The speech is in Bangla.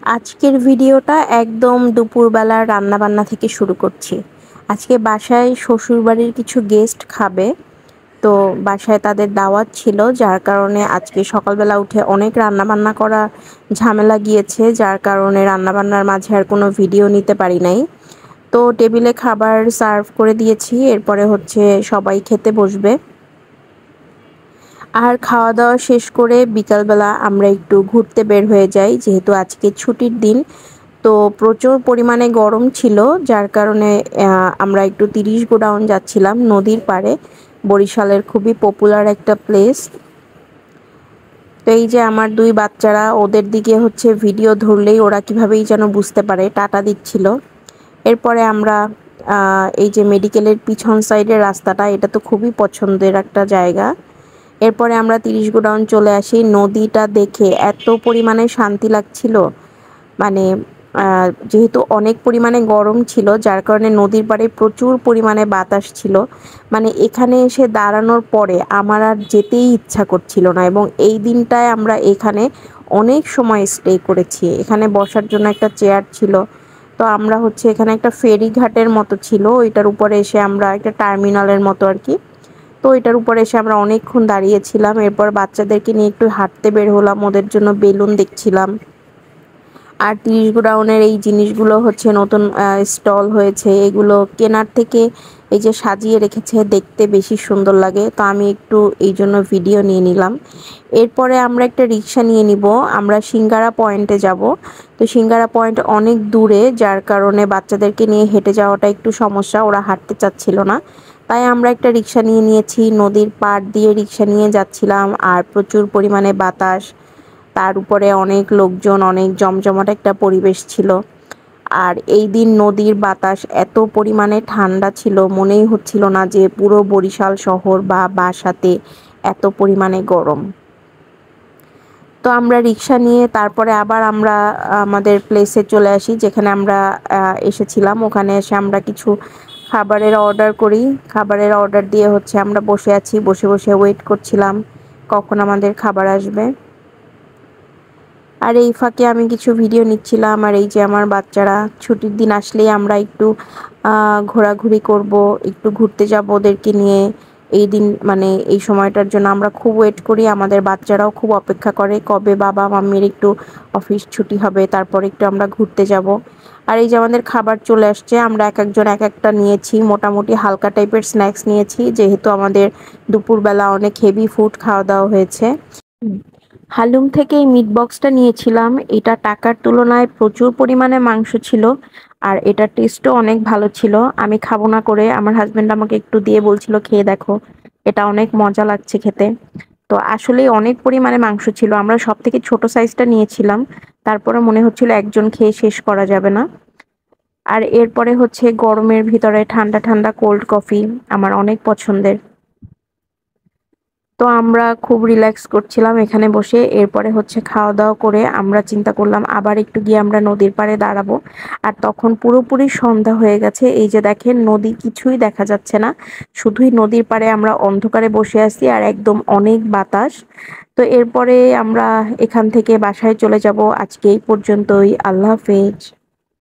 আজকের ভিডিওটা একদম দুপুরবেলা রান্নাবান্না থেকে শুরু করছি। আজকে বাসায় শ্বশুরবাড়ির কিছু গেস্ট খাবে, তো বাসায় তাদের দাওয়াত ছিল, যার কারণে আজকে সকালবেলা উঠে অনেক রান্নাবান্না করা ঝামেলা গিয়েছে, যার কারণে রান্নাবান্নার মাঝে আর কোনো ভিডিও নিতে পারি নাই। তো টেবিলে খাবার সার্ভ করে দিয়েছি, এরপরে হচ্ছে সবাই খেতে বসবে। আর খাওয়া দাওয়া শেষ করে বিকালবেলা আমরা একটু ঘুরতে বের হয়ে যাই, যেহেতু আজকে ছুটির দিন। তো প্রচুর পরিমাণে গরম ছিল, যার কারণে আমরা একটু 30 গোডাউন যাচ্ছিলাম, নদীর পাড়ে। বরিশালের খুবই পপুলার একটা প্লেস। তো এই যে আমার দুই বাচ্চারা, ওদের দিকে হচ্ছে ভিডিও ধরলেই ওরা কিভাবেই যেন বুঝতে পারে, টাটা দিচ্ছিল। এরপরে আমরা এই যে মেডিকেলের পিছন সাইডের রাস্তাটা, এটা তো খুবই পছন্দের একটা জায়গা। এরপরে আমরা 30 গোডাউন চলে আসি। নদীটা দেখে এত পরিমাণে শান্তি লাগছিল, মানে যেহেতু অনেক পরিমাণে গরম ছিল, যার কারণে নদীর পাড়ে প্রচুর পরিমাণে বাতাস ছিল। মানে এখানে এসে দাঁড়ানোর পরে আমার আর যেতেই ইচ্ছা করছিল না, এবং এই দিনটায় আমরা এখানে অনেক সময় স্টে করেছি। এখানে বসার জন্য একটা চেয়ার ছিল, তো আমরা হচ্ছে এখানে একটা ফেরি ঘাটের মতো ছিল, ওইটার উপরে এসে আমরা একটা টার্মিনালের মতো আর কি, তো এটার উপরে এসে আমরা অনেকক্ষণ দাঁড়িয়েছিলাম। এরপর বাচ্চাদেরকে নিয়ে একটু হাঁটতে বের হলাম, ওদের জন্য বেলুন দেখছিলাম। আর 30 গোডাউনের এই জিনিসগুলো হচ্ছে নতুন স্টল হয়েছে, এগুলো কেনার থেকে এই যে সাজিয়ে রেখেছে, দেখতে বেশি সুন্দর লাগে, তো আমি একটু এই জন্য ভিডিও নিয়ে নিলাম। এরপরে আমরা একটা রিক্সা নিয়ে নিব, আমরা সিঙ্গারা পয়েন্টে যাব। তো সিঙ্গারা পয়েন্ট অনেক দূরে, যার কারণে বাচ্চাদেরকে নিয়ে হেঁটে যাওয়াটা একটু সমস্যা, ওরা হাঁটতে চাচ্ছিল না। তাই আমরা একটা রিক্সা নিয়ে নিয়েছি, নদীর পাড় দিয়ে রিক্সা নিয়ে যাচ্ছিলাম। আর প্রচুর পরিমাণে বাতাস, তার উপরে অনেক লোকজন, অনেক জমজমাট একটা পরিবেশ ছিল। আর এই দিন নদীর বাতাস এত পরিমাণে ঠান্ডা ছিল, মনেই হচ্ছিল না যে পুরো বরিশাল শহর বা বাসাতে এত পরিমাণে গরম। তো আমরা রিক্সা নিয়ে তারপরে আবার আমরা আমাদের প্লেসে চলে আসি, যেখানে আমরা এসেছিলাম। ওখানে এসে আমরা কিছু খাবারের অর্ডার করি। খাবারের অর্ডার দিয়ে হচ্ছে আমরা বসে আছি, বসে বসে ওয়েট করছিলাম কখন আমাদের খাবার আসবে। আর এই ফাঁকে আমি কিছু ভিডিও নিচ্ছিলাম। আর এই যে আমার বাচ্চারা, ছুটির দিন আসলেই আমরা একটু ঘোরাঘুরি করব, একটু ঘুরতে যাব ওদেরকে নিয়ে। এই দিন মানে এই সময়টার জন্য আমরা খুব ওয়েট করি, আমাদের বাচ্চারাও খুব অপেক্ষা করে কবে বাবা মাম্মির একটু অফিস ছুটি হবে, তারপর একটু আমরা ঘুরতে যাব। আর এই যে আমাদের খাবার চলে আসছে, আমরা এক একজন এক একটা নিয়েছি, মোটামুটি হালকা টাইপের স্ন্যাক্স নিয়েছি, যেহেতু আমাদের দুপুরবেলা অনেক হেভি ফুড খাওয়া দাওয়া হয়েছে। হালুম থেকে এই মিট বক্সটা নিয়েছিলাম, এটা টাকার তুলনায় প্রচুর পরিমাণে মাংস ছিল, আর এটার টেস্টও অনেক ভালো ছিল। আমি খাবো না করে আমার হাজবেন্ড আমাকে একটু দিয়ে বলছিল খেয়ে দেখো, এটা অনেক মজা লাগছে খেতে। তো আসলে অনেক পরিমাণে মাংস ছিল, আমরা সব থেকে ছোট সাইজটা নিয়েছিলাম, তারপরে মনে হচ্ছিল একজন খেয়ে শেষ করা যাবে না। আর এরপরে হচ্ছে গরমের ভিতরে ঠান্ডা ঠান্ডা কোল্ড কফি আমার অনেক পছন্দের। তো আমরা খুব রিল্যাক্স করছিলাম এখানে বসে। এরপরে হচ্ছে খাওয়া দাওয়া করে আমরা চিন্তা করলাম আবার একটু গিয়ে আমরা নদীর পাড়ে দাঁড়াবো। আর তখন পুরোপুরি সন্ধ্যা হয়ে গেছে, এই যে দেখেন নদী কিছুই দেখা যাচ্ছে না, শুধুই নদীর পাড়ে আমরা অন্ধকারে বসে আছি আর একদম অনেক বাতাস। তো এরপরে আমরা এখান থেকে বাসায় চলে যাব। আজকে এই পর্যন্তই, আল্লাহ হাফেজ।